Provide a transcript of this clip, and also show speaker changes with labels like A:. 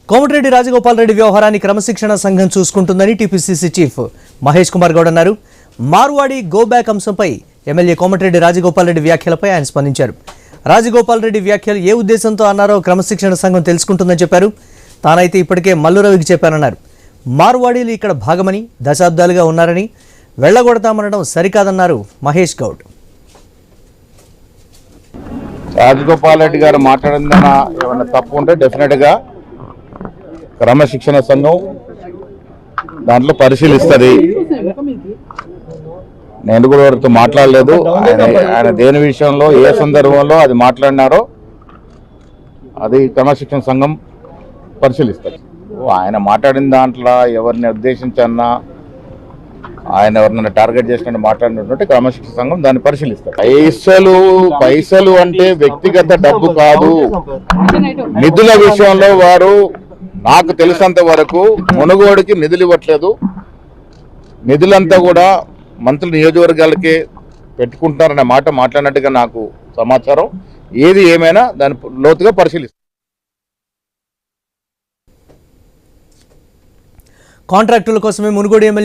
A: కోమటిరెడ్డి రాజగోపాల్ రెడ్డి వ్యవహారాన్ని క్రమశిక్షణ సంఘం చూసుకుంటుందని టీపీసీసీ చీఫ్ మహేష్ కుమార్ గౌడ్ అన్నారు. మార్వాడి గో బ్యాక్ అంశంపై ఎమ్మెల్యే కోమటిరెడ్డి రాజగోపాల్ రెడ్డి వ్యాఖ్యలపై ఆయన స్పందించారు. రాజగోపాల్ రెడ్డి వ్యాఖ్యలు ఏ ఉద్దేశంతో అన్నారో క్రమశిక్షణ సంఘం తెలుసుకుంటుందని చెప్పారు. తానైతే ఇప్పటికే మల్లురవికి చెప్పానన్నారు. మార్వాడీలు ఇక్కడ భాగమని, దశాబ్దాలుగా ఉన్నారని, వెళ్లగొడతామనడం సరికాదన్నారు మహేష్ గౌడ్.
B: రాజగోపాల్ రెడ్డి గారు మాట్లాడిందన్న ఏమైనా తప్పు ఉంటే డెఫినెట్గా క్రమశిక్షణ సంఘం దాంట్లో పరిశీలిస్తుంది. నేను కూడా వారితో మాట్లాడలేదు. ఆయన దేని విషయంలో ఏ సందర్భంలో అది మాట్లాడినారో అది క్రమశిక్షణ సంఘం పరిశీలిస్తారు. ఆయన మాట్లాడిన దాంట్లో ఎవరిని ఉద్దేశించన్నా, ఆయన ఎవరినైనా టార్గెట్ చేసినట్టు మాట్లాడినటువంటి క్రమశిక్షణ సంఘం దాన్ని పరిశీలిస్తారు. పైసలు అంటే వ్యక్తిగత డబ్బు కాదు. నిధుల విషయంలో వారు నాకు తెలిసినంత వరకు మునుగోడుకి నిధులు ఇవ్వట్లేదు. నిధులంతా కూడా మంత్రుల నియోజకవర్గాలకే పెట్టుకుంటున్నారనే మాట మాట్లాడినట్టుగా నాకు సమాచారం. ఏది ఏమైనా దాన్ని లోతుగా పరిశీలిస్తారు.
A: కాంట్రాక్టుల కోసమే మునుగోడు ఎమ్మెల్యే